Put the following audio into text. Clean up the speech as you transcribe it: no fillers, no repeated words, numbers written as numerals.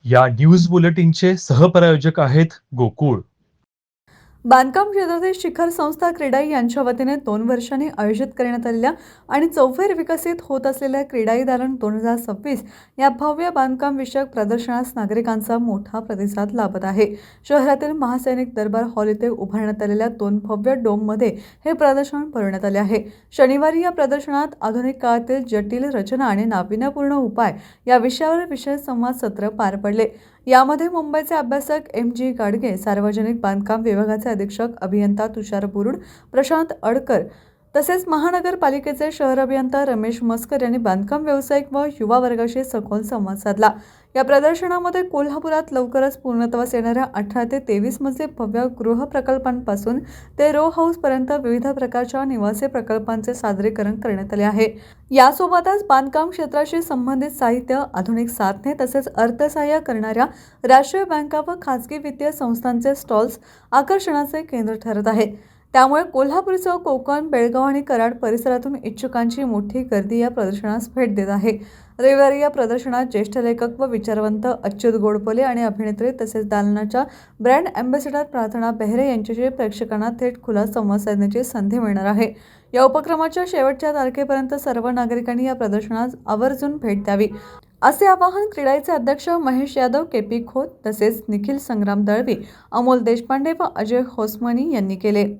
या न्यूज बुलेटिनचे सहप्रायोजक आहेत गोकुळ. बांधकाम क्षेत्रातील शिखर संस्था क्रेडाई यांच्या वतीने 2 वर्षांनी आयोजित करण्यात आलेल्या आणि चौफेर विकसित होत असलेल्या क्रेडाई दालन 2026 या भव्य बांधकाम विषयक प्रदर्शनास नागरिकांचा मोठा प्रतिसाद लाभत आहे. शहरातील महासैनिक दरबार हॉल येथे उभारण्यात आलेल्या 2 भव्य डोममध्ये हे प्रदर्शन भरवण्यात आले आहे. शनिवारी या प्रदर्शनात आधुनिक काळातील जटिल रचना आणि नाविन्यपूर्ण उपाय या विषयावर विषय संवाद सत्र पार पडले. यामध्ये मुंबईचे अभ्यासक MG गाडगे, सार्वजनिक बांधकाम विभागाचे अधीक्षक अभियंता तुषार बुरुड, प्रशांत अडकर तसेच महानगरपालिकेचे शहर अभियंता रमेश मस्कर यांनी बांधकाम व्यावसायिक व युवा वर्गाशी सखोल संवाद साधला. या प्रदर्शनामध्ये कोल्हापुरात लवकरच पूर्णत्वास येणाऱ्या 18 ते 23 मजली भव्य गृह प्रकल्पांपासून ते रो हाऊस पर्यंत विविध प्रकारच्या निवासी प्रकल्पांचे सादरीकरण करण्यात आले आहे. यासोबतच बांधकाम क्षेत्राशी संबंधित साहित्य, आधुनिक साधने तसेच अर्थसहाय्य करणाऱ्या राष्ट्रीय बँका व खासगी वित्तीय संस्थांचे स्टॉल्स आकर्षणाचे केंद्र ठरत आहेत. त्यामुळे कोल्हापूरसह कोकण, बेळगाव आणि कराड परिसरातून इच्छुकांची मोठी गर्दी या प्रदर्शनास भेट देत आहे. रविवारी या प्रदर्शनात ज्येष्ठ लेखक व विचारवंत अच्युत गोडबोले आणि अभिनेत्री तसेच दालनाच्या ब्रँड अँबॅसेडर प्रार्थना बेहरे यांच्याशी प्रेक्षकांना थेट खुला संवाद साधण्याची संधी मिळणार आहे. या उपक्रमाच्या शेवटच्या तारखेपर्यंत सर्व नागरिकांनी या प्रदर्शनास आवर्जून भेट द्यावी, असे आवाहन क्रेडाईचे अध्यक्ष महेश यादव, KP खोत तसेच निखिल संग्राम दळवी, अमोल देशपांडे व अजय होसमनी यांनी केले.